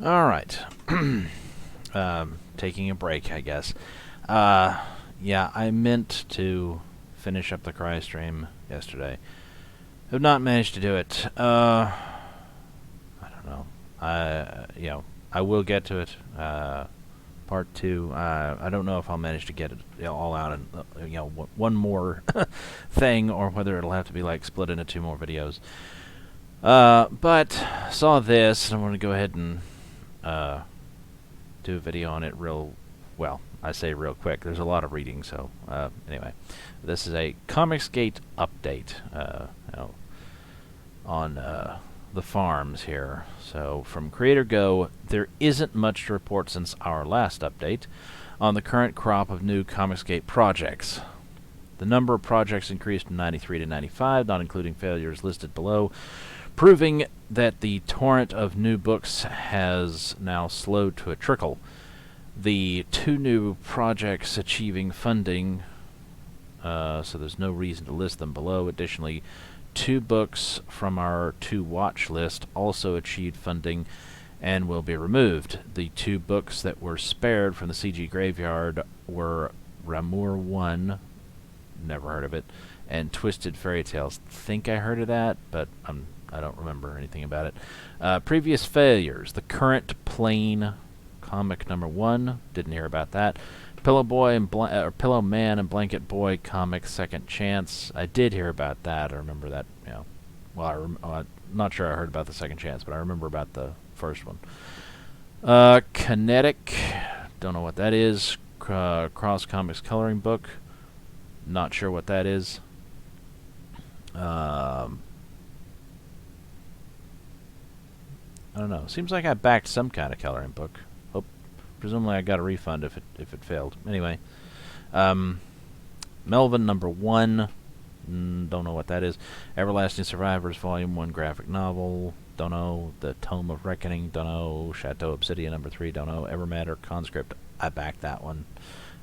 All right. Taking a break, I guess. Yeah, I meant to finish up the Cry stream yesterday. Have not managed to do it. I don't know. I will get to it. Part 2. I don't know if I'll manage to get it all out in one more thing, or whether it'll have to be like split into 2 more videos. But saw this, and I want to go ahead and do a video on it well, I say real quick. There's a lot of reading, so anyway. This is a ComicsGate update on the farms here. So from Creator Go, there isn't much to report since our last update on the current crop of new ComicsGate projects. The number of projects increased from 93 to 95, not including failures listed below, proving that the torrent of new books has now slowed to a trickle. The 2 new projects achieving funding, so there's no reason to list them below. Additionally, 2 books from our 2 watch list also achieved funding and will be removed. The 2 books that were spared from the CG graveyard were Ramour 1, never heard of it, and Twisted Fairy Tales. Think I heard of that, but I don't remember anything about it. Previous failures. The Current Plane comic number 1, didn't hear about that. Pillow Man and Blanket Boy comic Second Chance. I did hear about that. I remember that. Well, I'm not sure I heard about the Second Chance, but I remember about the first one. Kinetic. Don't know what that is. Cross Comics coloring book. Not sure what that is. I don't know. Seems like I backed some kind of coloring book. Presumably I got a refund if it failed. Anyway, Melvin number 1. Don't know what that is. Everlasting Survivors Volume 1 graphic novel. Don't know. The Tome of Reckoning. Don't know. Chateau Obsidian number 3. Don't know. Evermatter Conscript. I backed that one,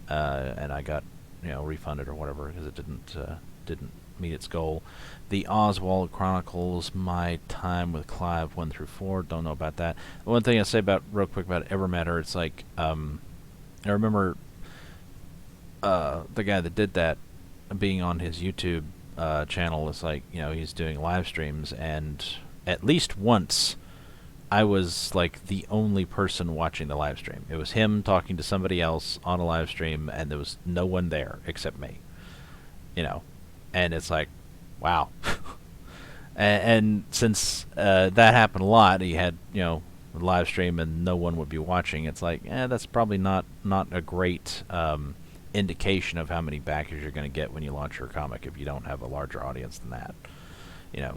and I got refunded or whatever because it didn't meet its goal. The Oswald Chronicles, My Time with Clive 1 through 4. Don't know about that. One thing I say real quick about Evermatter, it's like I remember the guy that did that being on his YouTube channel. It's like he's doing live streams, and at least once I was like the only person watching the live stream. It was him talking to somebody else on a live stream, and there was no one there except me. And it's like, wow. and since that happened a lot, he had a live stream and no one would be watching. It's like, that's probably not a great indication of how many backers you're going to get when you launch your comic if you don't have a larger audience than that.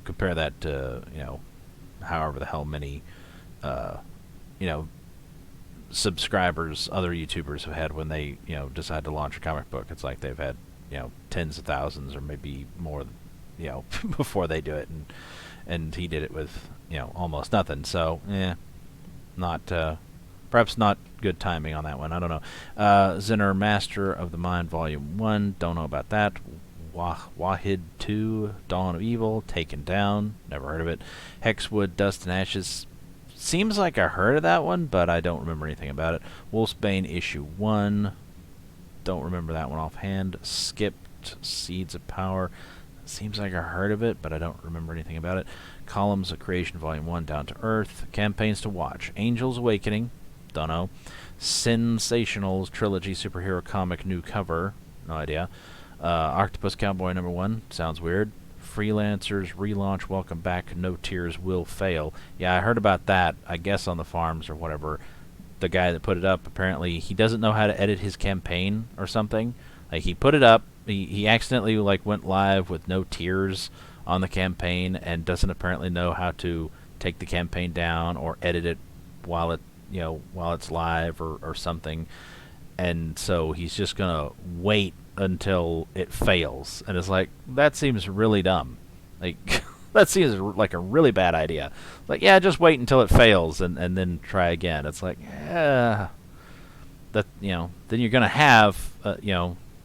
Compare that to however the hell many subscribers other YouTubers have had when they decide to launch a comic book. It's like they've had tens of thousands or maybe more before they do it, and he did it with almost nothing. So not perhaps not good timing on that one. I don't know. Zinner Master of the Mind Volume 1. Don't know about that. Wahid 2, Dawn of Evil, Taken Down. Never heard of it. Hexwood, Dust and Ashes. Seems like I heard of that one, but I don't remember anything about it. Wolfsbane Issue 1. Don't remember that one offhand. Skipped, Seeds of Power. Seems like I heard of it, but I don't remember anything about it. Columns of Creation Volume 1, Down to Earth. Campaigns to watch. Angels Awakening. Don't know. Sensationals Trilogy Superhero Comic New Cover. No idea. Octopus Cowboy number 1. Sounds weird. Freelancers Relaunch Welcome Back. No Tears Will Fail. Yeah, I heard about that, I guess on the farms or whatever. The guy that put it up, apparently he doesn't know how to edit his campaign or something. Like, he put it up, he accidentally went live with no tears on the campaign, and doesn't apparently know how to take the campaign down or edit it while it's live or something. And so he's just gonna wait until it fails, and it's like, that seems really dumb. Like that seems like a really bad idea. Like, yeah, just wait until it fails and then try again. It's like, that then you're gonna have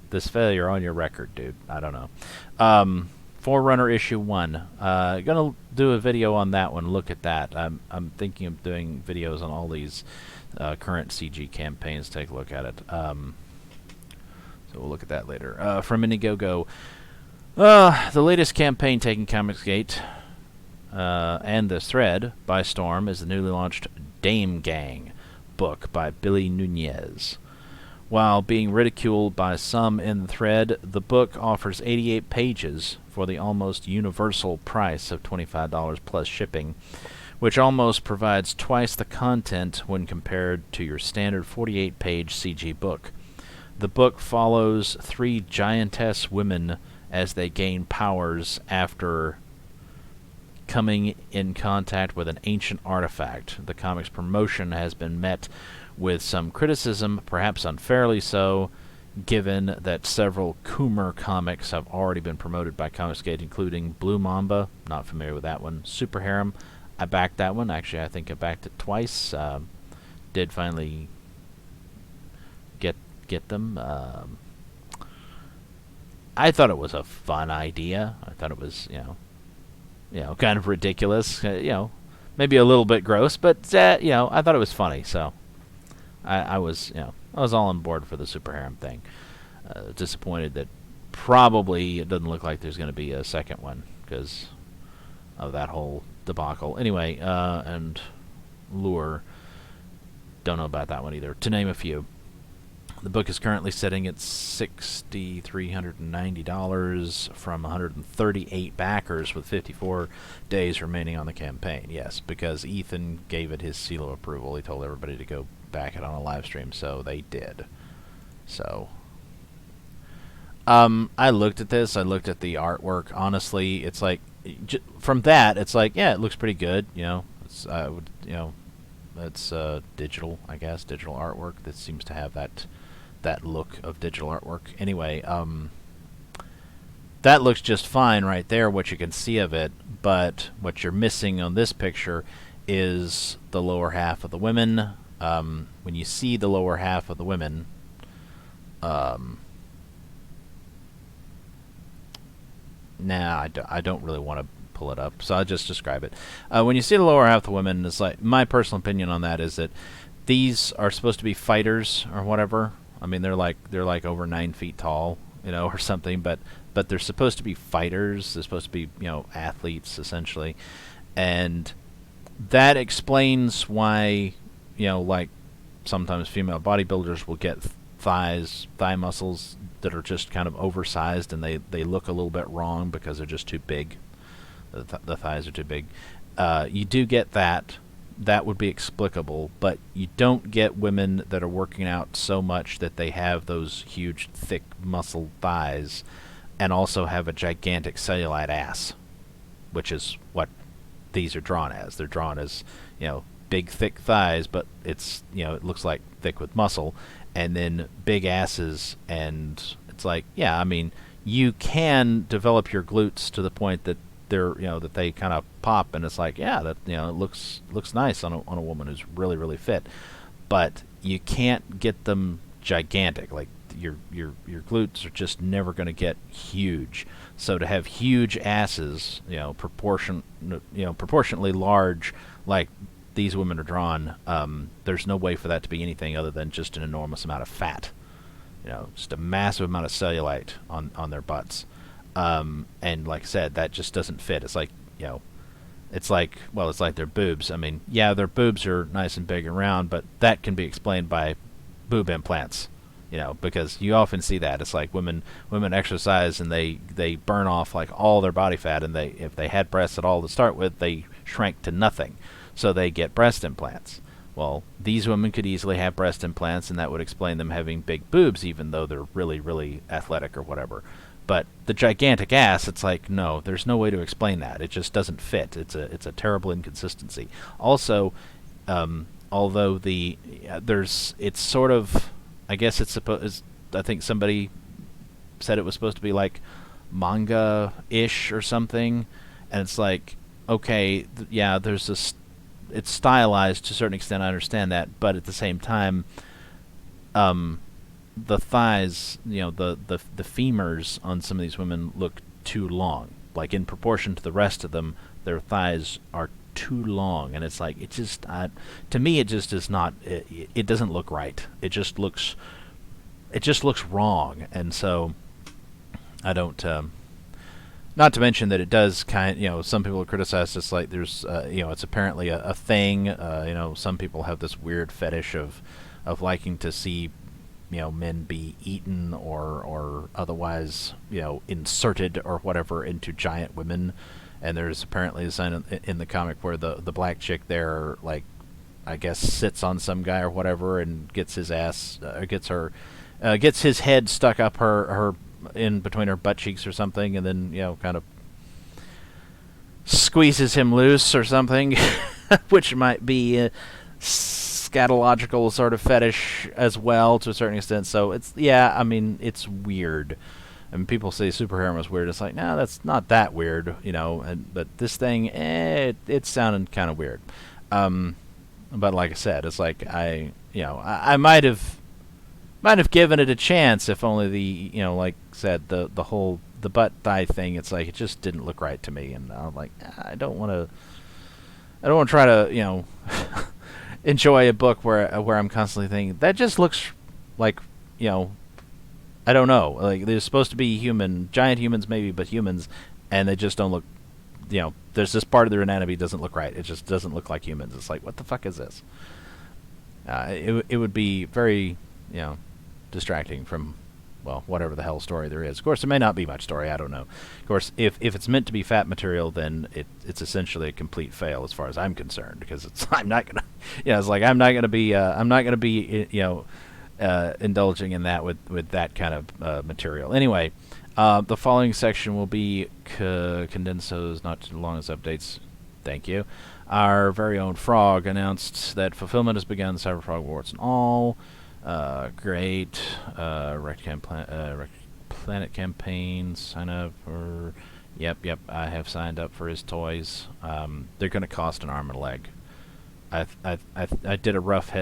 this failure on your record, dude. I don't know. Forerunner issue 1. Gonna do a video on that one. Look at that. I'm thinking of doing videos on all these current CG campaigns. Take a look at it. So we'll look at that later. From Indiegogo, the latest campaign taking ComicsGate and this thread by storm is the newly launched Dame Gang book by Billy Nunez. While being ridiculed by some in the thread, the book offers 88 pages for the almost universal price of $25 plus shipping, which almost provides twice the content when compared to your standard 48-page CG book. The book follows 3 giantess women as they gain powers after coming in contact with an ancient artifact. The comic's promotion has been met with some criticism, perhaps unfairly so, given that several Coomer comics have already been promoted by ComicsGate, including Blue Mamba, not familiar with that one, Super Harem, I backed that one, actually I think I backed it twice, did finally get them. I thought it was a fun idea. I thought it was, kind of ridiculous, maybe a little bit gross, but, I thought it was funny, so I was all on board for the Super Harem thing. Disappointed that probably it doesn't look like there's going to be a second one because of that whole debacle. Anyway, and Lure, don't know about that one either, to name a few. The book is currently sitting at $6,390 from 138 backers with 54 days remaining on the campaign. Yes, because Ethan gave it his seal of approval. He told everybody to go back it on a live stream, so they did. So, I looked at this. I looked at the artwork. Honestly, it's like from that, it's like, yeah, it looks pretty good. It's it's digital, I guess, digital artwork that seems to have that look of digital artwork. Anyway, that looks just fine right there, what you can see of it, but what you're missing on this picture is the lower half of the women. When you see the lower half of the women, I don't really want to pull it up, so I'll just describe it. When you see the lower half of the women, it's like, my personal opinion on that is that these are supposed to be fighters or whatever. I mean, they're like over 9 feet tall, or something, but they're supposed to be fighters. They're supposed to be, athletes, essentially. And that explains why, like sometimes female bodybuilders will get thigh muscles that are just kind of oversized, and they look a little bit wrong because they're just too big. The thighs are too big. You do get that. That would be explicable, but you don't get women that are working out so much that they have those huge, thick, muscle thighs and also have a gigantic cellulite ass, which is what these are drawn as. They're drawn as, big, thick thighs, but it's, it looks like thick with muscle, and then big asses, and it's like, yeah, I mean, you can develop your glutes to the point that they're, that they kind of pop, and it's like, yeah, that, it looks nice on a woman who's really, really fit, but you can't get them gigantic. Like your glutes are just never going to get huge. So to have huge asses, proportionately large, like these women are drawn, there's no way for that to be anything other than just an enormous amount of fat. Just a massive amount of cellulite on their butts. And like I said, that just doesn't fit. It's like, it's like their boobs. I mean, yeah, their boobs are nice and big and round, but that can be explained by boob implants, because you often see that. It's like women exercise and they burn off like all their body fat, and if they had breasts at all to start with, they shrank to nothing. So they get breast implants. Well, these women could easily have breast implants, and that would explain them having big boobs, even though they're really, really athletic or whatever. But the gigantic ass, it's like, no, there's no way to explain that. It just doesn't fit. It's a terrible inconsistency. Also, although it's sort of, I guess it's supposed, I think somebody said it was supposed to be like manga-ish or something, and it's like, okay, yeah, there's this, it's stylized to a certain extent, I understand that, but at the same time, the thighs, the femurs on some of these women look too long. like in proportion to the rest of them, their thighs are too long, and it's like, it just, to me, it just is not, it doesn't look right. It just looks wrong, and so I don't, not to mention that it does some people criticize this, like there's, it's apparently a thing, some people have this weird fetish of liking to see, men be eaten or otherwise, inserted or whatever into giant women. And there's apparently a sign in the comic where the black chick there, like, I guess sits on some guy or whatever and gets his ass, gets his head stuck up her in between her butt cheeks or something, and then, kind of squeezes him loose or something, which might be a scatological sort of fetish as well to a certain extent. So it's it's weird. And people say superhero was weird. It's like, no, that's not that weird, but this thing, it's sounding kind of weird. But like I said, it's like I might have given it a chance if only like I said, the whole the butt thigh thing. It's like, it just didn't look right to me, and I'm like, I don't want to try to enjoy a book where I'm constantly thinking that just looks like I don't know. Like, they're supposed to be giant humans maybe, but humans, and they just don't look, there's this part of their anatomy doesn't look right. It just doesn't look like humans. It's like, what the fuck is this? It would be very, distracting from, well, whatever the hell story there is. Of course, there may not be much story. I don't know. Of course, if it's meant to be fat material, then it's essentially a complete fail as far as I'm concerned, because I'm not gonna, it's like I'm not gonna be indulging in that with that kind of material. Anyway, the following section will be condensos, not too long as updates. Thank you. Our very own Frog announced that fulfillment has begun. Cyberfrog warts and all. Great. Planet campaign. Sign up for. Yep. I have signed up for his toys. They're going to cost an arm and a leg. I did a rough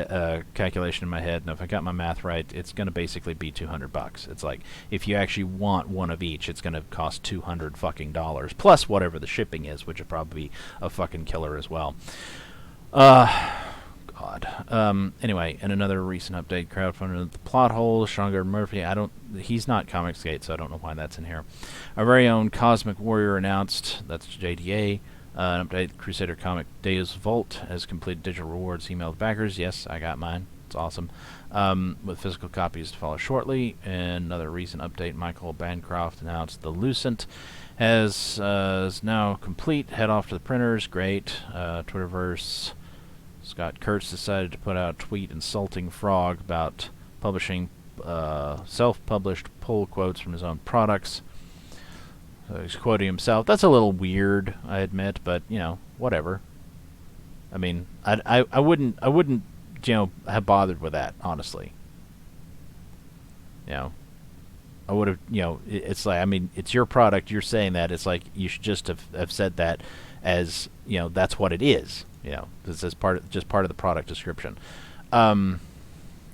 calculation in my head, and if I got my math right, it's going to basically be $200. It's like, if you actually want one of each, it's going to cost $200 fucking dollars, plus whatever the shipping is, which would probably be a fucking killer as well. God. Anyway, in another recent update, crowdfunded the plot hole, Stronger Murphy. He's not ComicsGate, so I don't know why that's in here. Our very own Cosmic Warrior announced, that's JDA. An update, Crusader Comic Deus Vault has completed digital rewards emailed backers. Yes, I got mine. It's awesome. With physical copies to follow shortly. And another recent update, Michael Bancroft announced the Lucent is now complete. Head off to the printers. Great. Twitterverse. Scott Kurtz decided to put out a tweet insulting Frog about publishing self-published pull quotes from his own products. So he's quoting himself. That's a little weird, I admit, but whatever. I mean, I wouldn't have bothered with that, honestly. I would have, it's like, I mean, it's your product. You're saying that. It's like, you should just have said that as, that's what it is. This is part of the product description. In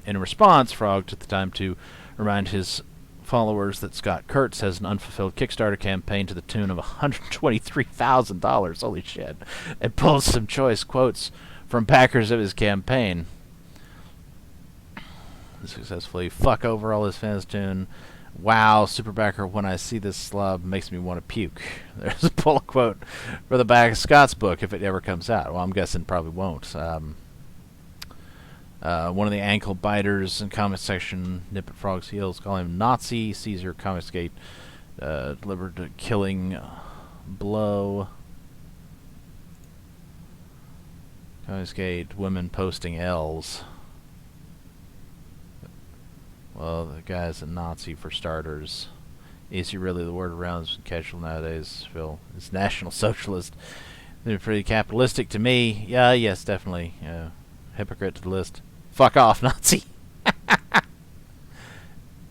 response, Frog took the time to remind his followers that Scott Kurtz has an unfulfilled Kickstarter campaign to the tune of $123,000. Holy shit. And pulls some choice quotes from backers of his campaign. Successfully fuck over all his fans' tune. Wow, Superbacker, when I see this slob, makes me want to puke. There's a pull quote for the back of Scott's book if it ever comes out. Well, I'm guessing probably won't. One of the ankle biters in comment section, nip at Frog's heels, call him Nazi. Caesar ComicsGate delivered a killing blow. ComicsGate, women posting L's. Well, the guy's a Nazi for starters. Is he really the word around casual nowadays, Phil? It's National Socialist. They're pretty capitalistic to me. Yeah, yes, definitely. Hypocrite to the list. Fuck off, Nazi.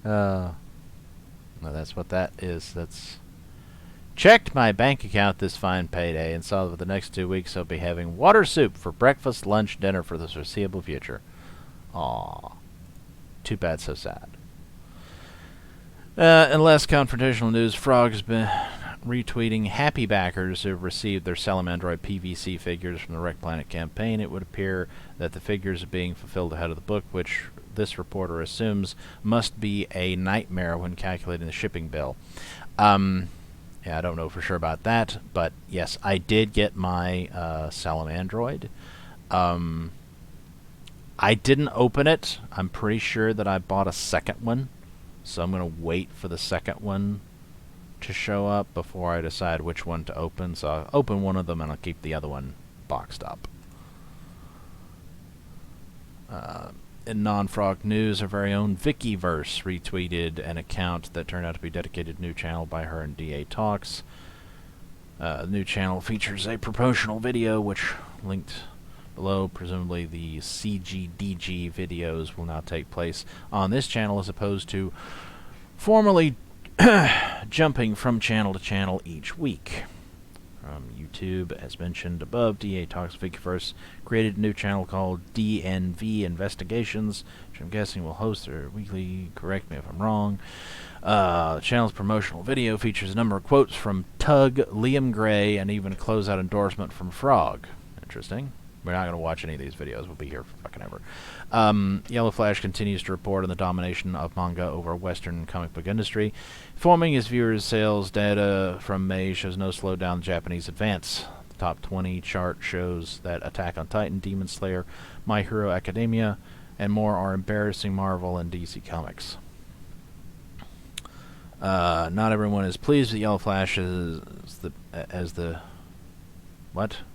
No, that's what that is. That's checked my bank account this fine payday and saw that for the next 2 weeks I'll be having water soup for breakfast, lunch, dinner for the foreseeable future. Aww. Too bad, so sad. In less confrontational news, Frog has been retweeting happy backers who have received their Salamandroid PVC figures from the Wreck Planet campaign. It would appear that the figures are being fulfilled ahead of the book, which this reporter assumes must be a nightmare when calculating the shipping bill. Yeah, I don't know for sure about that, but yes, I did get my Salamandroid. I didn't open it. I'm pretty sure that I bought a second one, so I'm going to wait for the second one to show up before I decide which one to open. So I'll open one of them and I'll keep the other one boxed up. In non-frog news, our very own Vickyverse retweeted an account that turned out to be dedicated to new channel by her and DA Talks. The new channel features a promotional video, which linked below. Presumably the CGDG videos will now take place on this channel as opposed to formally jumping from channel to channel each week. YouTube, as mentioned above, DA Talks Vickyverse created a new channel called DNV Investigations, which I'm guessing will host their weekly, correct me if I'm wrong. The channel's promotional video features a number of quotes from Tug, Liam Gray, and even a closeout endorsement from Frog. Interesting. We're not going to watch any of these videos. We'll be here for fucking ever. Yellow Flash continues to report on the domination of manga over Western comic book industry. Informing his viewers, sales data from May shows no slowdown in Japanese advance. The top 20 chart shows that Attack on Titan, Demon Slayer, My Hero Academia, and more are embarrassing Marvel and DC Comics. Not everyone is pleased with Yellow Flash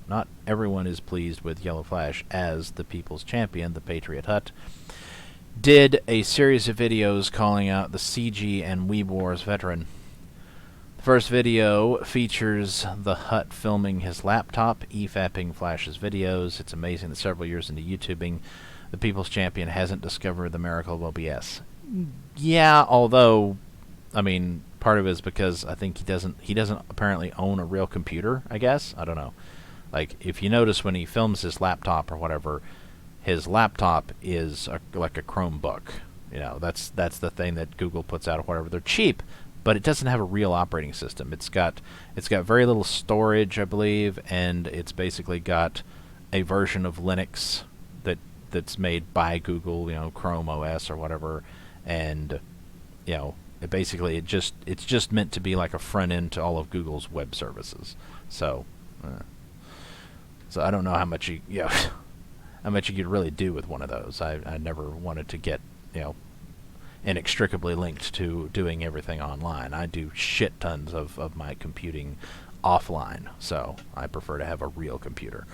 Not everyone is pleased with Yellow Flash as the people's champion. The Patriot Hut did a series of videos calling out the CG and Weeb Wars veteran. The first video features the Hut filming his laptop, EFAPing Flash's videos. It's amazing that several years into YouTubing, the people's champion hasn't discovered the miracle of OBS. Yeah, although, I mean, part of it is because I think he doesn't apparently own a real computer, I guess. I don't know. Like, if you notice when he films his laptop or whatever, his laptop is like a Chromebook. You know, that's the thing that Google puts out or whatever. They're cheap, but it doesn't have a real operating system. It's got very little storage, I believe, and it's basically got a version of Linux that's made by Google, you know, Chrome OS or whatever, and you know, it's just meant to be like a front end to all of Google's web services. So I don't know how much how much you could really do with one of those. I never wanted to get, you know, inextricably linked to doing everything online. I do shit tons of my computing offline, so I prefer to have a real computer.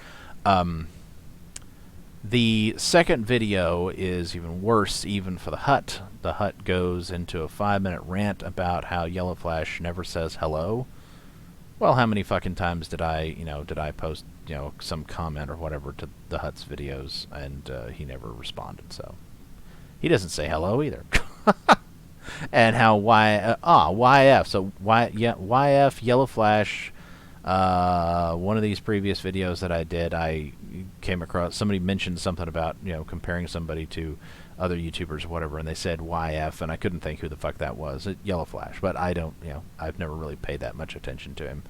The second video is even worse, even for the Hut. The Hut goes into a 5-minute rant about how Yellow Flash never says hello. Well, how many fucking times did I post, you know, some comment or whatever to the Hut's videos, and he never responded, so he doesn't say hello either. And how YF, so YF Yellow Flash. One of these previous videos that I did, I came across, somebody mentioned something about, you know, comparing somebody to other YouTubers or whatever, and they said YF, and I couldn't think who the fuck that was. Yellow Flash, but I don't, you know, I've never really paid that much attention to him.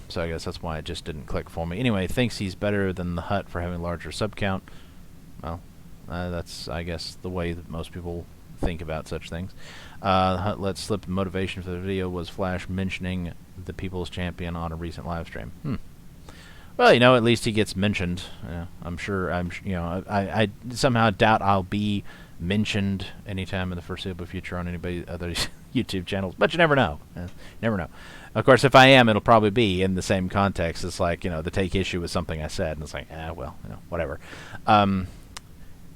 So I guess that's why it just didn't click for me. Anyway, thinks he's better than the Hut for having a larger sub count. Well, that's, I guess, the way that most people think about such things. The Hut let slip the motivation for the video was Flash mentioning the People's Champion on a recent live stream. Well, you know, at least he gets mentioned. I'm sure. You know, I somehow doubt I'll be mentioned anytime in the foreseeable future on anybody other YouTube channels, but you never know. You never know. Of course, if I am, it'll probably be in the same context. It's like, you know, to take issue with something I said, and it's like, well, you know, whatever.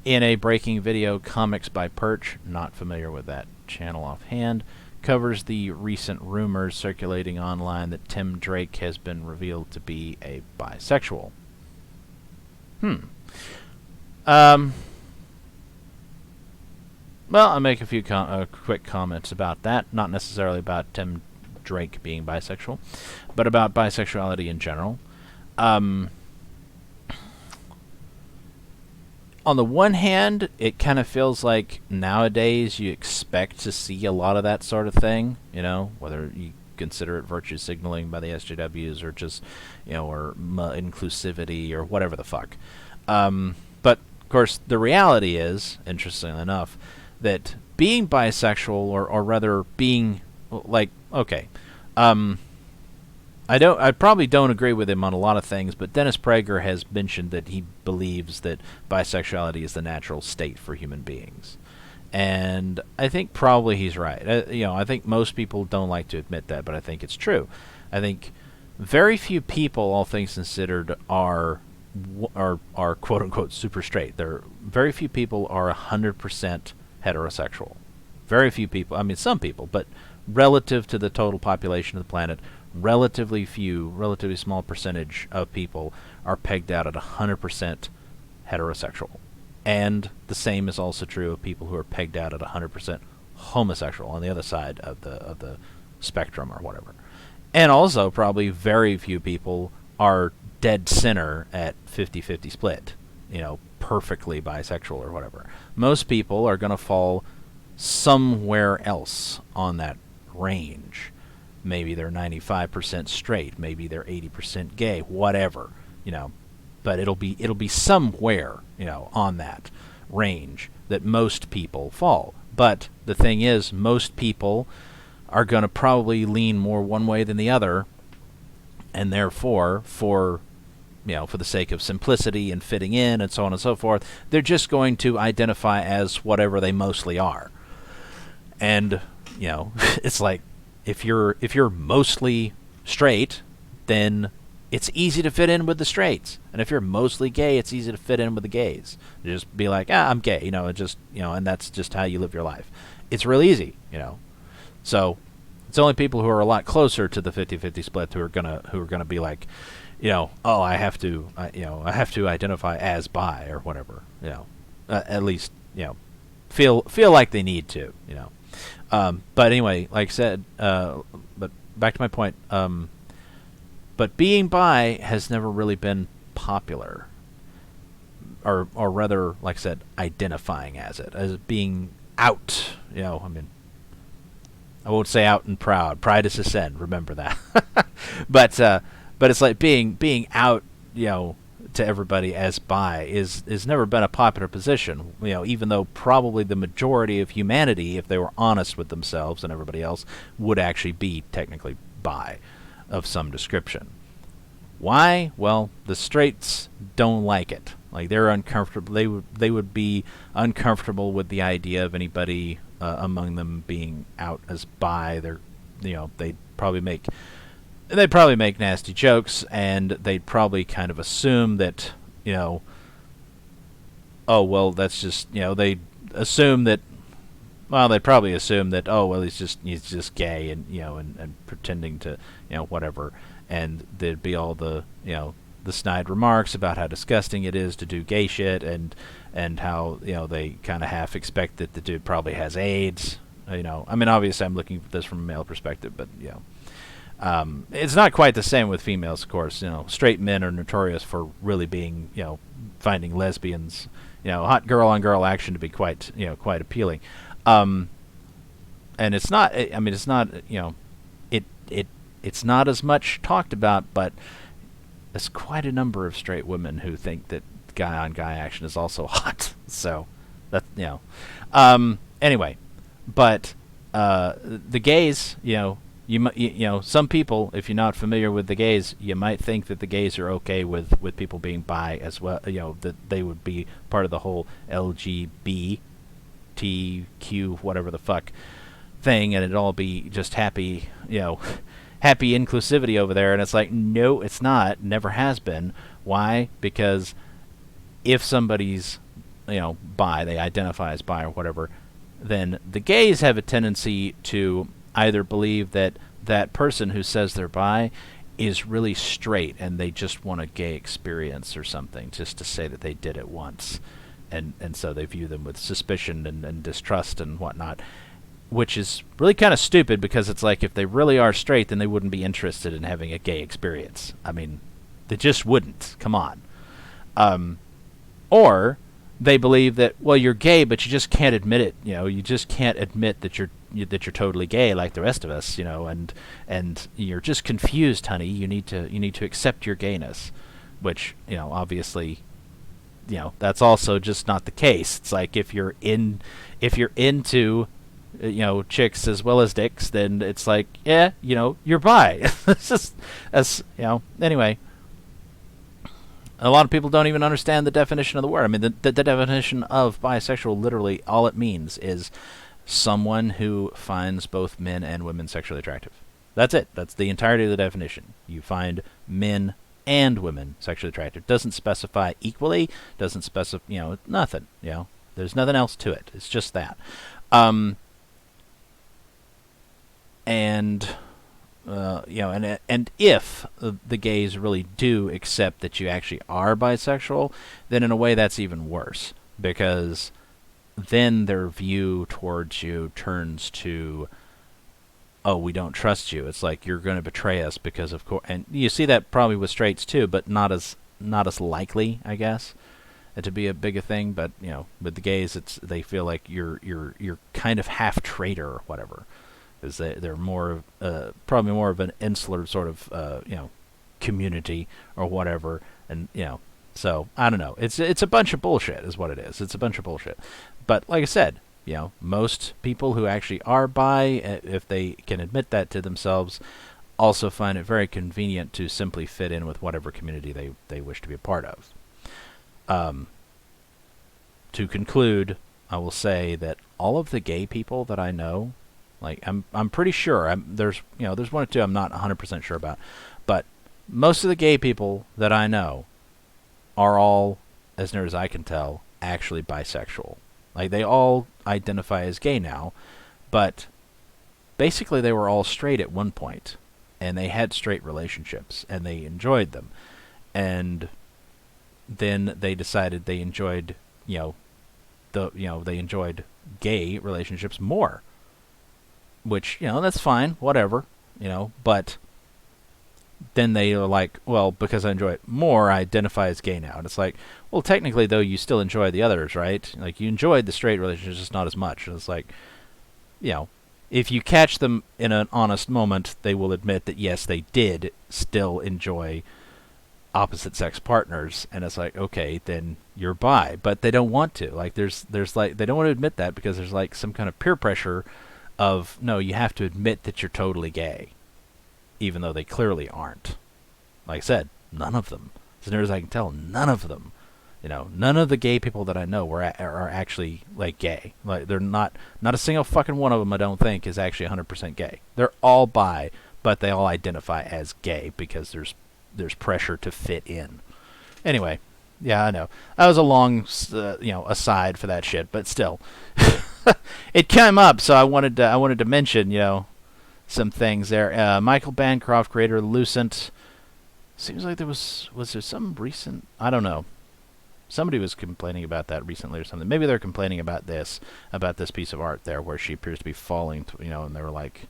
In a breaking video, Comics by Perch, not familiar with that channel offhand, covers the recent rumors circulating online that Tim Drake has been revealed to be a bisexual. Well, I'll make a few quick comments about that. Not necessarily about Tim Drake being bisexual, but about bisexuality in general. On the one hand, it kind of feels like nowadays you expect to see a lot of that sort of thing, you know, whether you consider it virtue signaling by the SJWs, or just, or inclusivity, or whatever the fuck. But of course, the reality is, interestingly enough, that being bisexual, or rather being okay, I probably don't agree with him on a lot of things, but Dennis Prager has mentioned that he believes that bisexuality is the natural state for human beings. And I think probably he's right. I think most people don't like to admit that, but I think it's true. I think very few people, all things considered, are quote unquote super straight. Very few people are 100% heterosexual. Very few people. I mean, some people, but relative to the total population of the planet, relatively small percentage of people are pegged out at 100% heterosexual. And the same is also true of people who are pegged out at 100% homosexual on the other side of the spectrum, or whatever. And also probably very few people are dead center at 50-50 split, perfectly bisexual or whatever. Most people are going to fall somewhere else on that range. Maybe they're 95% straight, maybe they're 80% gay, whatever, but it'll be somewhere, on that range that most people fall. But the thing is, most people are going to probably lean more one way than the other, and therefore, for the sake of simplicity and fitting in and so on and so forth, they're just going to identify as whatever they mostly are. And, it's like, if you're mostly straight, then it's easy to fit in with the straights. And if you're mostly gay, it's easy to fit in with the gays. You just be like, I'm gay, and that's just how you live your life. It's real easy, So it's only people who are a lot closer to the 50-50 split who are gonna be like, I have to identify as bi or whatever, at least, feel like they need to, But anyway, like I said, but back to my point, but being bi has never really been popular, or rather, like I said, identifying as being out, I mean, I won't say out and proud. Pride is a sin, remember that. But it's like being out, to everybody as bi is never been a popular position. Even though probably the majority of humanity, if they were honest with themselves and everybody else, would actually be technically bi of some description. Why? Well, the straights don't like it. Like, they're uncomfortable. They would be uncomfortable with the idea of anybody among them being out as bi. They'd probably make nasty jokes, and they'd probably kind of assume that, oh, well, that's just, they'd assume that, well, they'd probably assume that, oh, well, he's just gay, and, and pretending to, whatever, and there'd be all the, the snide remarks about how disgusting it is to do gay shit, and how, they kind of half expect that the dude probably has AIDS, I mean, obviously I'm looking at this from a male perspective, but, it's not quite the same with females, of course. Straight men are notorious for really being, finding lesbians, hot girl-on-girl action to be quite appealing. And it's not. I mean, it's not. It's not as much talked about, but there's quite a number of straight women who think that guy-on-guy action is also hot. So that Anyway, but the gays, some people, if you're not familiar with the gays, you might think that the gays are okay with people being bi as well. That they would be part of the whole LGBTQ whatever the fuck thing, and it'd all be just happy, happy inclusivity over there. And it's like, no, it's not. Never has been. Why? Because if somebody's, bi, they identify as bi or whatever, then the gays have a tendency to either believe that that person who says they're bi is really straight and they just want a gay experience or something, just to say that they did it once, and so they view them with suspicion and distrust and whatnot, which is really kind of stupid, because it's like, if they really are straight, then they wouldn't be interested in having a gay experience. I mean, they just wouldn't. Come on. Or they believe that, well, you're gay, but you just can't admit it. You just can't admit that you're totally gay like the rest of us. And you're just confused, honey. You need to accept your gayness, which obviously, that's also just not the case. It's like if you're into chicks as well as dicks, then it's like, yeah, you're bi. It's just anyway. A lot of people don't even understand the definition of the word. I mean, the definition of bisexual, literally, all it means is someone who finds both men and women sexually attractive. That's it. That's the entirety of the definition. You find men and women sexually attractive. Doesn't specify equally. Doesn't specify, nothing. There's nothing else to it. It's just that. And if the gays really do accept that you actually are bisexual, then in a way that's even worse, because then their view towards you turns to, oh, we don't trust you. It's like you're going to betray us because of course, and you see that probably with straights too, but not as likely, I guess, to be a bigger thing. But with the gays, they feel like you're kind of half traitor or whatever. Because they're more probably more of an insular sort of community or whatever, and so I don't know. It's a bunch of bullshit, is what it is. It's a bunch of bullshit. But like I said, most people who actually are bi, if they can admit that to themselves, also find it very convenient to simply fit in with whatever community they wish to be a part of. To conclude, I will say that all of the gay people that I know. Like I'm pretty sure there's one or two I'm not 100% sure about, but most of the gay people that I know are all, as near as I can tell, actually bisexual. Like they all identify as gay now, but basically they were all straight at one point, and they had straight relationships and they enjoyed them, and then they decided they enjoyed they enjoyed gay relationships more. Which, that's fine, whatever, but then they are like, well, because I enjoy it more, I identify as gay now. And it's like, well, technically, though, you still enjoy the others, right? Like, you enjoyed the straight relationships, just not as much. And it's like, if you catch them in an honest moment, they will admit that, yes, they did still enjoy opposite sex partners. And it's like, okay, then you're bi. But they don't want to. Like, there's like, they don't want to admit that because there's like some kind of peer pressure of, no, you have to admit that you're totally gay, even though they clearly aren't. Like I said, none of them. As near as I can tell, none of them. None of the gay people that I know are actually, like, gay. Like, they're not a single fucking one of them, I don't think, is actually 100% gay. They're all bi, but they all identify as gay because there's pressure to fit in. Anyway, yeah, I know. That was a long, aside for that shit, but still. It came up, so I wanted to mention, some things there. Michael Bancroft, creator of Lucent. Seems like was there some recent, I don't know. Somebody was complaining about that recently or something. Maybe they're complaining about this piece of art there where she appears to be falling, and they were like,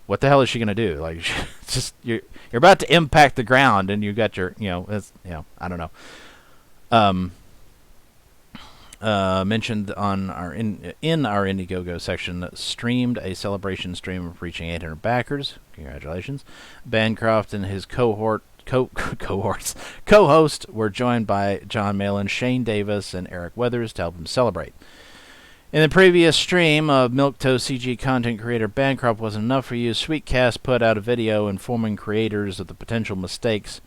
what the hell is she going to do? Like, it's just, you're about to impact the ground and you got your, I don't know. Mentioned on our in our Indiegogo section, streamed a celebration stream reaching 800 backers. Congratulations. Bancroft and his co-host were joined by John Malin, Shane Davis, and Eric Weathers to help him celebrate. In the previous stream of Milktoast CG content creator Bancroft Wasn't Enough for You, Sweetcast put out a video informing creators of the potential mistakes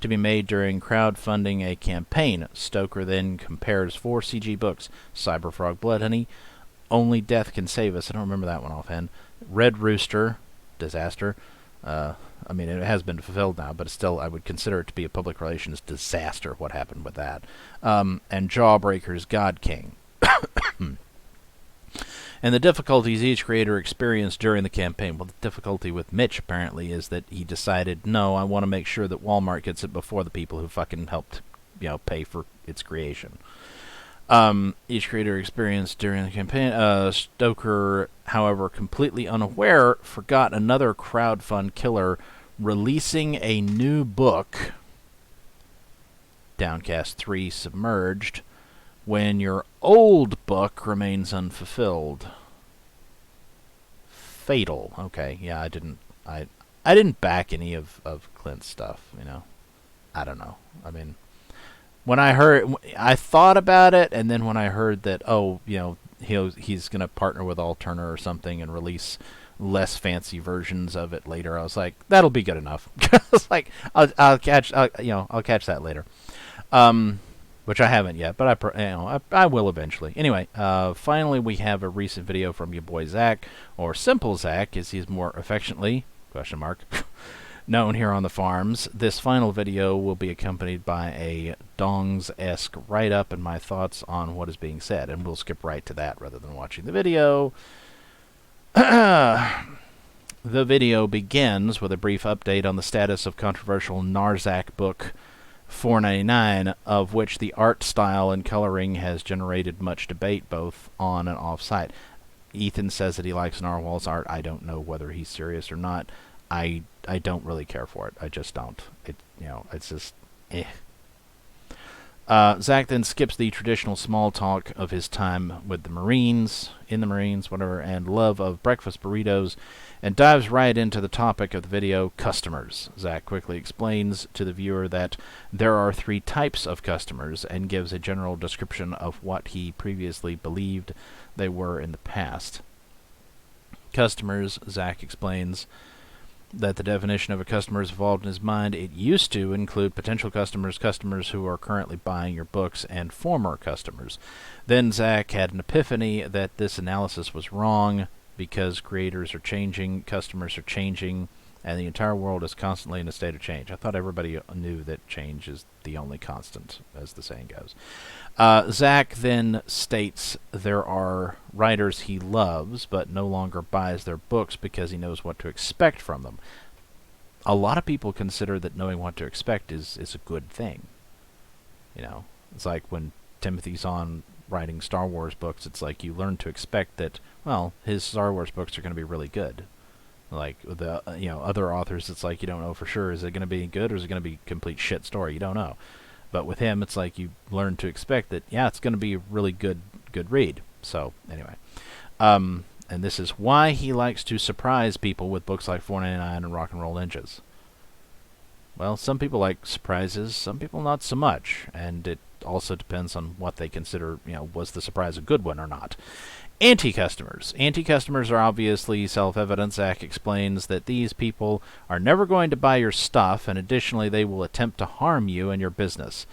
to be made during crowdfunding a campaign. Stoker then compares 4 CG books: Cyberfrog Bloodhoney, Only Death Can Save Us, I don't remember that one offhand, Red Rooster, Disaster, I mean, it has been fulfilled now, but still, I would consider it to be a public relations disaster, what happened with that, and Jawbreaker's God King. And the difficulties each creator experienced during the campaign. Well, the difficulty with Mitch, apparently, is that he decided, no, I want to make sure that Walmart gets it before the people who fucking helped, pay for its creation. Each creator experienced during the campaign. Stoker, however, completely unaware, forgot another crowdfund killer releasing a new book, Downcast 3 Submerged, when your old book remains unfulfilled. Fatal. Okay, yeah, I didn't back any of Clint's stuff, you know. I don't know. I mean, when I thought about it, and then when I heard that, oh, you know, he's going to partner with Alterna or something and release less fancy versions of it later, I was like, that'll be good enough. It's like I'll catch that later. Which I haven't yet, but I will eventually. Anyway, finally we have a recent video from your boy Zach, or Simple Zach, as he's more affectionately known here on the farms. This final video will be accompanied by a Dongs-esque write-up and my thoughts on what is being said, and we'll skip right to that rather than watching the video. The video begins with a brief update on the status of controversial Narzak book 499, of which the art style and coloring has generated much debate both on and off site. Ethan says that he likes Narwhal's art. I don't know whether he's serious or not. I don't really care for it. I just don't. It's just eh. Zach then skips the traditional small talk of his time with the Marines, and love of breakfast burritos, and dives right into the topic of the video, customers. Zach quickly explains to the viewer that there are 3 types of customers, and gives a general description of what he previously believed they were in the past. Customers, Zach explains, that the definition of a customer has evolved in his mind. It used to include potential customers, customers who are currently buying your books, and former customers. Then Zach had an epiphany that this analysis was wrong, because creators are changing, customers are changing, and the entire world is constantly in a state of change. I thought everybody knew that change is the only constant, as the saying goes. Zach then states there are writers he loves, but no longer buys their books because he knows what to expect from them. A lot of people consider that knowing what to expect is a good thing. You know, it's like when Timothy's on writing Star Wars books, it's like you learn to expect that, well, his Star Wars books are going to be really good. Like the other authors, it's like you don't know for sure, is it going to be good or is it going to be a complete shit story? You don't know. But with him, it's like you learn to expect that, yeah, it's going to be a really good read. So anyway, and this is why he likes to surprise people with books like 499 and Rock and Roll Ninjas. Well, some people like surprises, some people not so much, and it also depends on what they consider, was the surprise a good one or not. Anti-customers. Anti-customers are obviously self-evident. Zach explains that these people are never going to buy your stuff, and additionally they will attempt to harm you and your business.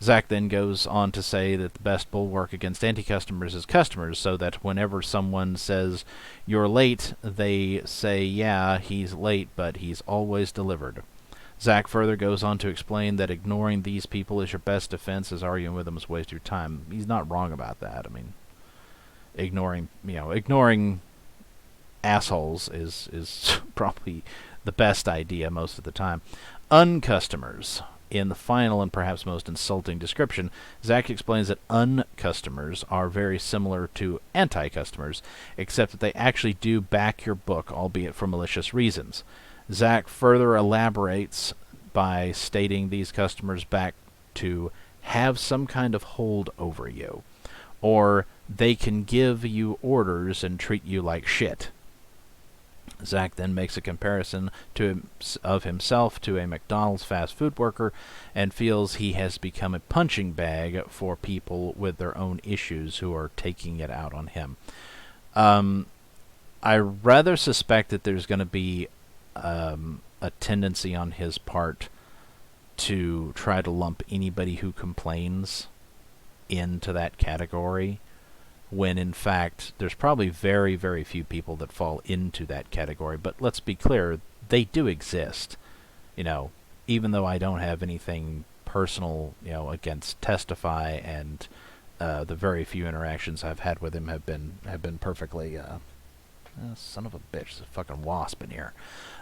Zach then goes on to say that the best bulwark against anti-customers is customers, so that whenever someone says, "You're late," they say, "Yeah, he's late, but he's always delivered." Zach further goes on to explain that ignoring these people is your best defense, as arguing with them is a waste of your time. He's not wrong about that. I mean, ignoring assholes is probably the best idea most of the time. Uncustomers. In the final and perhaps most insulting description, Zach explains that uncustomers are very similar to anti-customers, except that they actually do back your book, albeit for malicious reasons. Zach further elaborates by stating these customers back to have some kind of hold over you, or they can give you orders and treat you like shit. Zach then makes a comparison of himself to a McDonald's fast food worker and feels he has become a punching bag for people with their own issues who are taking it out on him. I rather suspect that there's going to be a tendency on his part to try to lump anybody who complains into that category, when in fact there's probably very, very few people that fall into that category. But let's be clear, they do exist. Even though I don't have anything personal, against Testify, and the very few interactions I've had with him have been perfectly son of a bitch, there's a fucking wasp in here.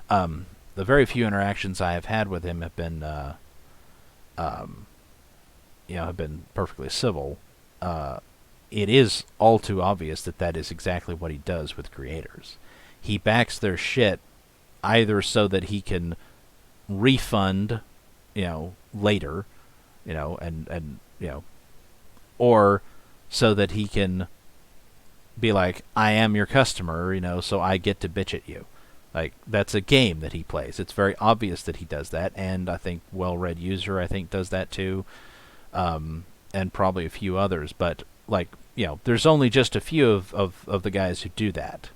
The very few interactions I have had with him have been perfectly civil. It is all too obvious that is exactly what he does with creators. He backs their shit either so that he can refund, later, and or so that he can be like, I am your customer, so I get to bitch at you. Like, that's a game that he plays. It's very obvious that he does that, and I think Well-Read User, I think, does that too, and probably a few others. But, like, there's only just a few of the guys who do that.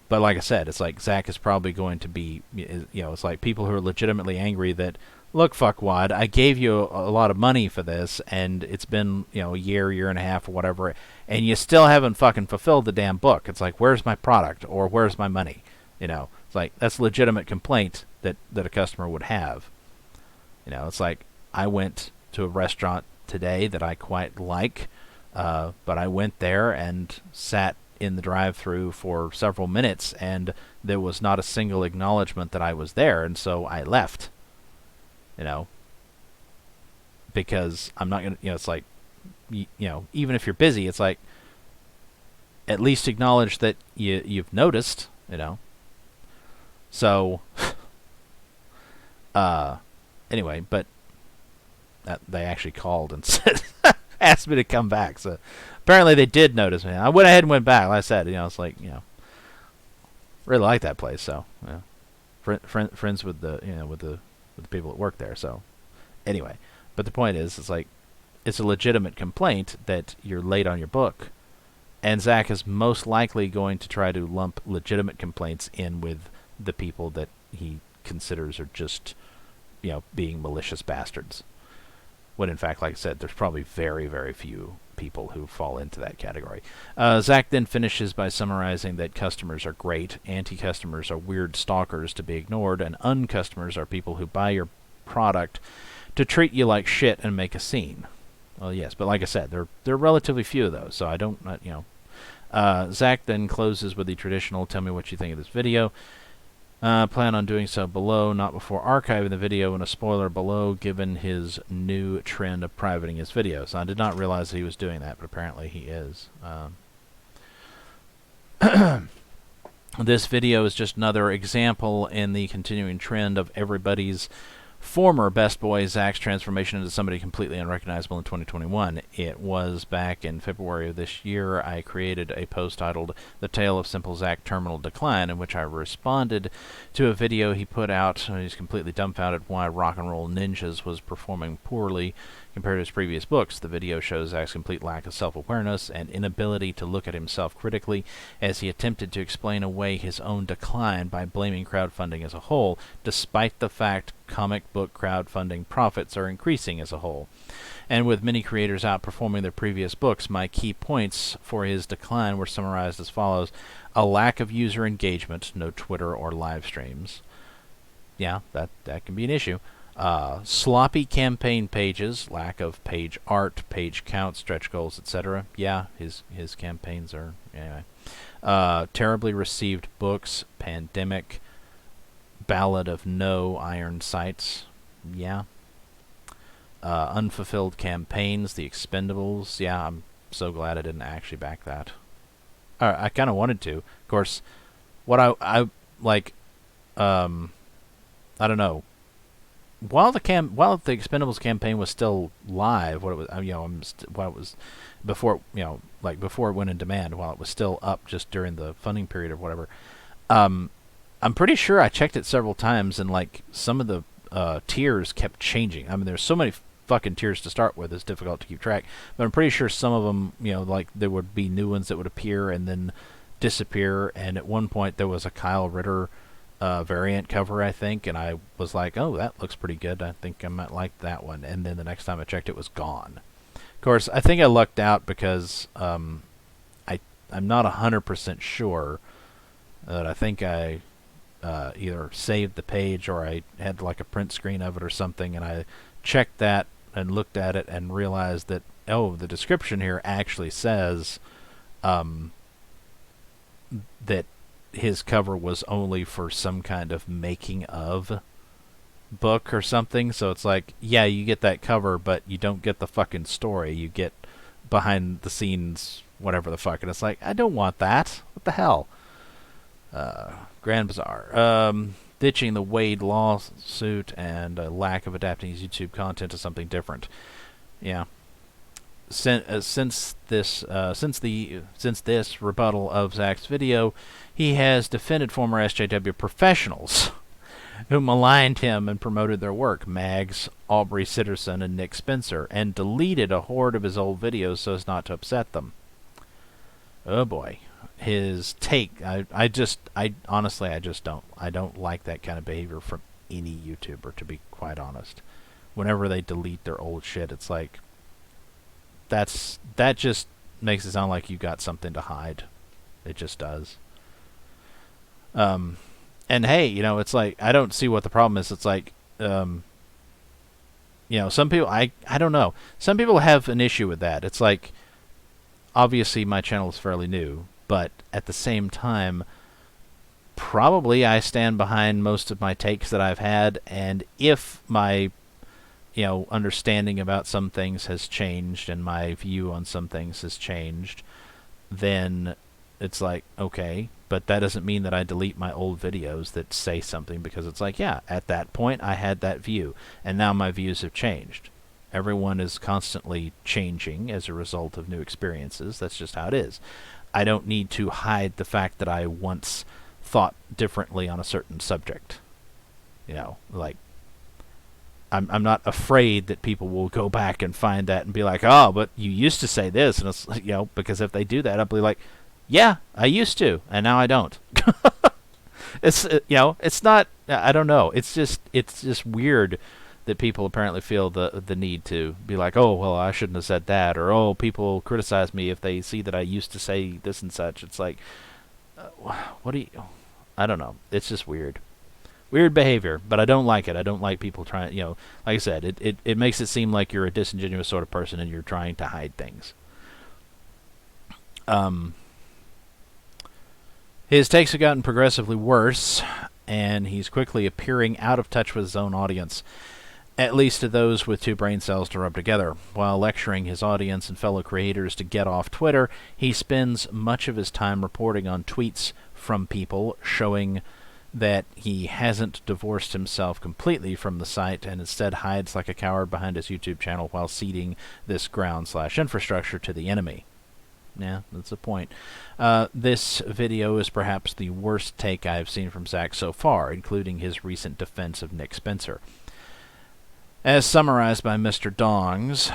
But like I said, it's like Zach is probably going to be, it's like people who are legitimately angry that, look, fuckwad, I gave you a lot of money for this, and it's been, a year and a half or whatever, and you still haven't fucking fulfilled the damn book. It's like, where's my product, or where's my money? It's like, that's a legitimate complaint that a customer would have. It's like, I went to a restaurant today that I quite like, but I went there and sat in the drive-thru for several minutes, and there was not a single acknowledgement that I was there, and so I left. Because I'm not gonna, it's like, even if you're busy, it's like, at least acknowledge that you've noticed, So, anyway, but they actually called and said, asked me to come back. So apparently they did notice me. I went ahead and went back. Like I said, it's like, really like that place. So, friends with the, with the people that work there. So, anyway, but the point is, it's like, it's a legitimate complaint that you're late on your book, and Zach is most likely going to try to lump legitimate complaints in with the people that he considers are just, being malicious bastards. When in fact, like I said, there's probably very, very few people who fall into that category. Zach then finishes by summarizing that customers are great, anti-customers are weird stalkers to be ignored, and uncustomers are people who buy your product to treat you like shit and make a scene. Well, yes, but like I said, there are relatively few of those, so I don't, Zach then closes with the traditional, tell me what you think of this video. Plan on doing so below, not before archiving the video, and a spoiler below, given his new trend of privating his videos. I did not realize that he was doing that, but apparently he is. This video is just another example in the continuing trend of everybody's former best boy Zach's transformation into somebody completely unrecognizable in 2021. It was back in February of this year. I created a post titled The Tale of Simple Zach Terminal Decline, in which I responded to a video he put out. He's completely dumbfounded why Rock and Roll Ninjas was performing poorly compared to his previous books. The video shows Zach's complete lack of self-awareness and inability to look at himself critically as he attempted to explain away his own decline by blaming crowdfunding as a whole, despite the fact comic book crowdfunding profits are increasing as a whole. And with many creators outperforming their previous books, my key points for his decline were summarized as follows: a lack of user engagement, no Twitter or live streams. Yeah, that can be an issue. Sloppy campaign pages, lack of page art, page count, stretch goals, etc. Yeah, his campaigns are, anyway. Terribly received books, pandemic, Ballad of No Iron Sights. Yeah. Unfulfilled campaigns, The Expendables. Yeah, I'm so glad I didn't actually back that. I kind of wanted to. Of course, what I like, I don't know. While the Expendables campaign was still live, what it was, while it was before, before it went in demand, while it was still up just during the funding period or whatever, I'm pretty sure I checked it several times, and like some of the tiers kept changing. I mean, there's so many fucking tiers to start with; it's difficult to keep track. But I'm pretty sure some of them, like there would be new ones that would appear and then disappear. And at one point, there was a Kyle Ritter variant cover, I think, and I was like, oh, that looks pretty good. I think I might like that one. And then the next time I checked, it was gone. Of course, I think I lucked out because I'm not 100% sure that I think I either saved the page or I had like a print screen of it or something, and I checked that and looked at it and realized that, oh, the description here actually says that his cover was only for some kind of making of book or something. So it's like, yeah, you get that cover, but you don't get the fucking story. You get behind the scenes, whatever the fuck. And it's like, I don't want that. What the hell? Grand Bazaar. Ditching the Wade lawsuit and a lack of adapting his YouTube content to something different. Yeah. since this rebuttal of Zach's video, he has defended former SJW professionals who maligned him and promoted their work, Mags, Aubrey Sitterson, and Nick Spencer, and deleted a horde of his old videos so as not to upset them. Oh boy. His take, I honestly, I don't like that kind of behavior from any YouTuber, to be quite honest. Whenever they delete their old shit, it's like, that just makes it sound like you got something to hide. It just does. And hey, it's like, I don't see what the problem is. It's like, some people, I don't know. Some people have an issue with that. It's like, obviously my channel is fairly new, but at the same time, probably I stand behind most of my takes that I've had, and if my understanding about some things has changed and my view on some things has changed, then it's like, okay, but that doesn't mean that I delete my old videos that say something, because it's like, yeah, at that point I had that view, and now my views have changed. Everyone is constantly changing as a result of new experiences. That's just how it is. I don't need to hide the fact that I once thought differently on a certain subject. Like, I'm not afraid that people will go back and find that and be like, oh, but you used to say this, and it's, because if they do that, I'll be like, yeah, I used to, and now I don't. It's it's not, I don't know. It's just weird that people apparently feel the need to be like, oh, well, I shouldn't have said that, or oh, people criticize me if they see that I used to say this and such. It's like, what do you? I don't know. It's just weird. Weird behavior, but I don't like it. I don't like people trying, like I said, it makes it seem like you're a disingenuous sort of person and you're trying to hide things. His takes have gotten progressively worse, and he's quickly appearing out of touch with his own audience, at least to those with two brain cells to rub together. While lecturing his audience and fellow creators to get off Twitter, he spends much of his time reporting on tweets from people showing that he hasn't divorced himself completely from the site and instead hides like a coward behind his YouTube channel while ceding this ground/infrastructure to the enemy. Yeah, that's the point. This video is perhaps the worst take I've seen from Zach so far, including his recent defense of Nick Spencer. As summarized by Mr. Dongs,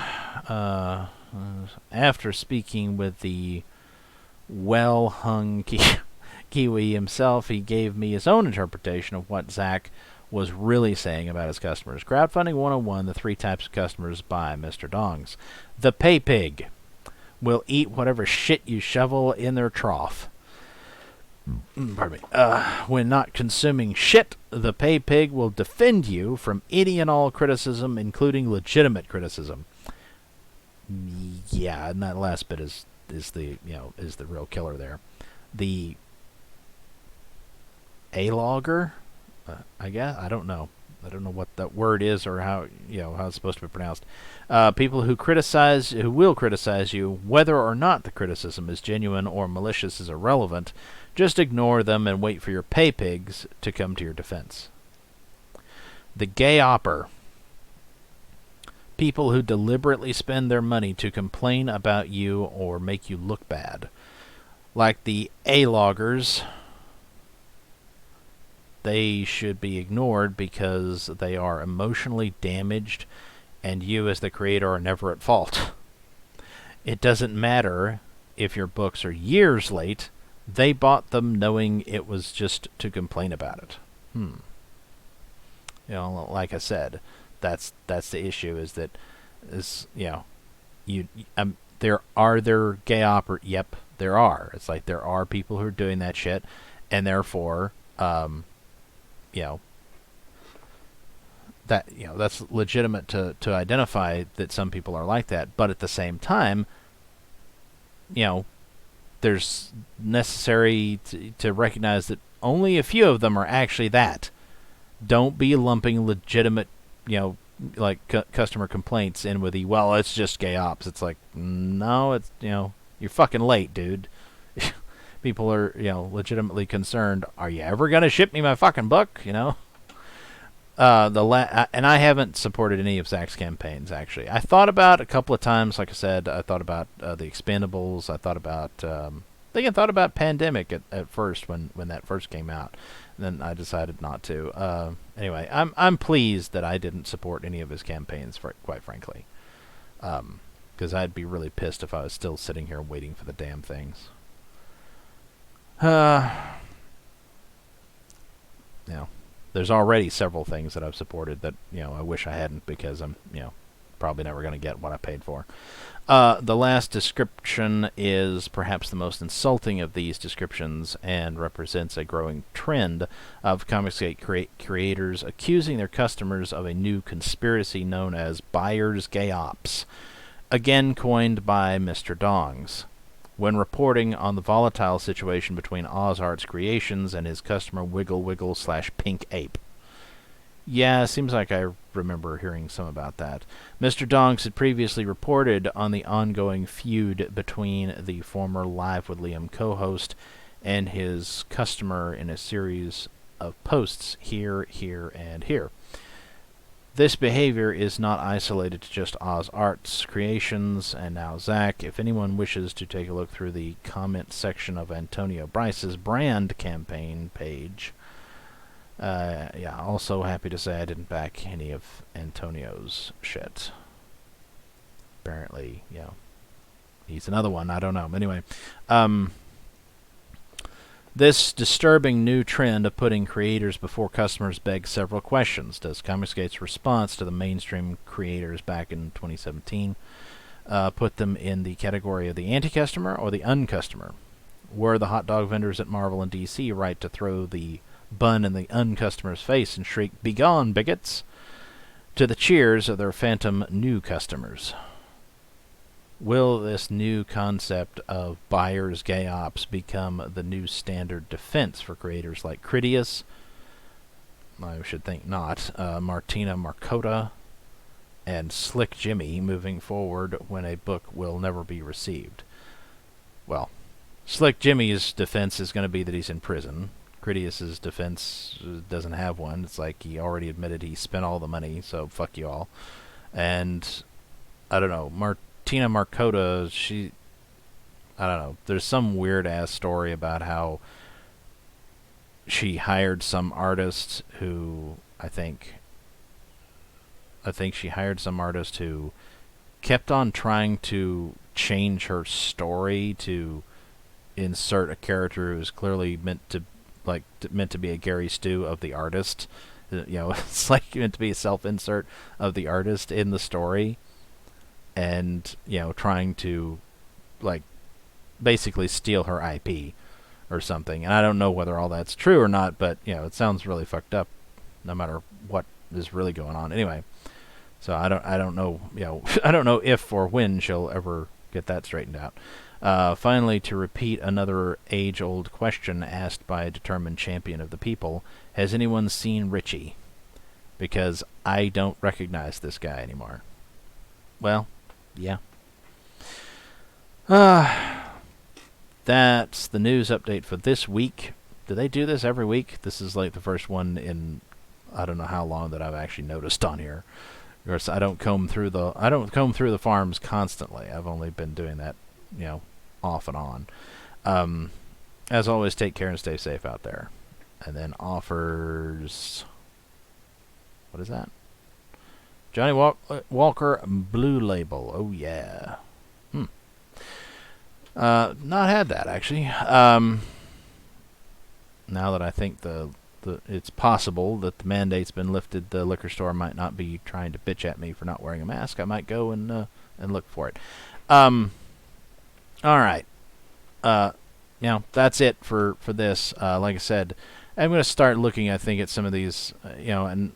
after speaking with the well-hung Kiwi himself, he gave me his own interpretation of what Zach was really saying about his customers. Crowdfunding 101, the 3 types of customers by Mr. Dongs. The pay pig will eat whatever shit you shovel in their trough. Pardon me. When not consuming shit, the pay pig will defend you from any and all criticism, including legitimate criticism. Yeah, and that last bit is the real killer there. The A-logger, I guess, I don't know what that word is or how it's supposed to be pronounced. People who will criticize you, whether or not the criticism is genuine or malicious is irrelevant. Just ignore them and wait for your pay pigs to come to your defense. The gay opper. People who deliberately spend their money to complain about you or make you look bad. Like the A-loggers, they should be ignored because they are emotionally damaged and you as the creator are never at fault. It doesn't matter if your books are years late. They bought them knowing it was just to complain about it. Like I said, that's the issue, is that there gay opera. Yep, there are. It's like there are people who are doing that shit, and therefore that's legitimate to identify that some people are like that. But at the same time, there's necessary to recognize that only a few of them are actually that. Don't be lumping legitimate, customer complaints in with well, it's just gay ops. It's like, no, it's, you're fucking late, dude. People are, legitimately concerned. Are you ever going to ship me my fucking book, And I haven't supported any of Zach's campaigns, actually. I thought about a couple of times, like I said, I thought about the Expendables. I thought about, I think I thought about Pandemic at first when that first came out. And then I decided not to. Anyway, I'm pleased that I didn't support any of his campaigns, quite frankly. Because I'd be really pissed if I was still sitting here waiting for the damn things. You know, there's already several things that I've supported that, I wish I hadn't, because I'm, probably never going to get what I paid for. The last description is perhaps the most insulting of these descriptions and represents a growing trend of ComicsGate creators accusing their customers of a new conspiracy known as buyer's gay ops, again coined by Mr. Dongs, when reporting on the volatile situation between OzArts Creations and his customer Wiggle Wiggle / Pink Ape. Yeah, seems like I remember hearing some about that. Mr. Donks had previously reported on the ongoing feud between the former Live with Liam co-host and his customer in a series of posts here, and here. This behavior is not isolated to just OzArts Creations and now Zach. If anyone wishes to take a look through the comment section of Antonio Bryce's brand campaign page, yeah, also happy to say I didn't back any of Antonio's shit. Apparently, he's another one, I don't know. Anyway, this disturbing new trend of putting creators before customers begs several questions. Does ComicsGate's response to the mainstream creators back in 2017 put them in the category of the anti-customer or the uncustomer? Were the hot dog vendors at Marvel and DC right to throw the bun in the uncustomer's face and shriek, "Begone, bigots!" to the cheers of their phantom new customers? Will this new concept of buyer's gay ops become the new standard defense for creators like Critias? I should think not. Martina Markota and Slick Jimmy moving forward when a book will never be received. Well, Slick Jimmy's defense is going to be that he's in prison. Critias's defense doesn't have one. It's like he already admitted he spent all the money, so fuck you all. And I don't know, Martina Markota, I don't know, there's some weird ass story about how she hired some artist who I think she hired some artist who kept on trying to change her story to insert a character who was clearly meant to be a Gary Stu of the artist. It's like meant to be a self-insert of the artist in the story, and trying to basically steal her IP or something. And I don't know whether all that's true or not, but it sounds really fucked up no matter what is really going on. Anyway, so I don't know, I don't know if or when she'll ever get that straightened out. Finally, to repeat another age-old question asked by a determined champion of the people, has anyone seen Richie? Because I don't recognize this guy anymore. Well, yeah. That's the news update for this week. Do they do this every week? This is like the first one in I don't know how long that I've actually noticed on here. Of course, I don't comb through the farms constantly. I've only been doing that, off and on. As always, take care and stay safe out there. And then offers... What is that? Johnny Walker Blue Label. Oh, yeah. Not had that, actually. Now that I think it's possible that the mandate's been lifted, the liquor store might not be trying to bitch at me for not wearing a mask. I might go and look for it. All right. That's it for this. Like I said, I'm going to start looking, I think, at some of these, and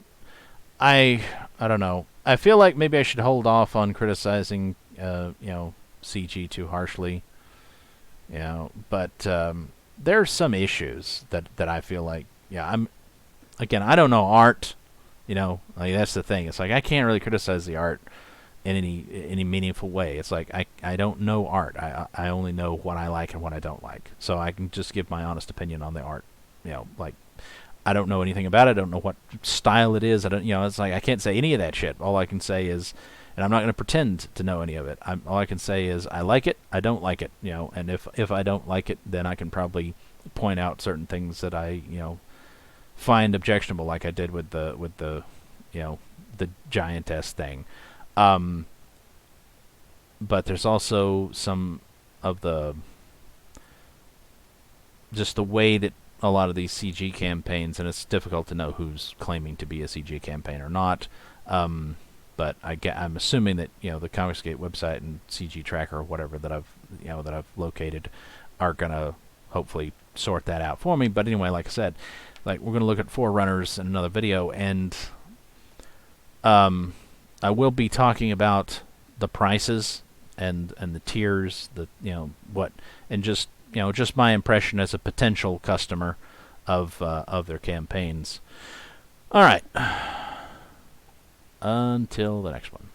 I don't know. I feel like maybe I should hold off on criticizing, CG too harshly. But there's some issues that I feel like, I don't know art, that's the thing. It's like I can't really criticize the art in any meaningful way. It's like I don't know art. I only know what I like and what I don't like. So I can just give my honest opinion on the art. I don't know anything about it. I don't know what style it is. I don't, it's like I can't say any of that shit. All I can say is, and I'm not going to pretend to know any of it. All I can say is I like it. I don't like it. And if I don't like it, then I can probably point out certain things that I find objectionable, like I did with the the giantess thing. But there's also some of the just the way that a lot of these CG campaigns, and it's difficult to know who's claiming to be a CG campaign or not. But I'm assuming that the ComicsGate website and CG Tracker or whatever that I've located are gonna hopefully sort that out for me. But anyway, like I said, like we're gonna look at Forerunners in another video, and I will be talking about the prices and the tiers, and just my impression as a potential customer of their campaigns. All right. Until the next one.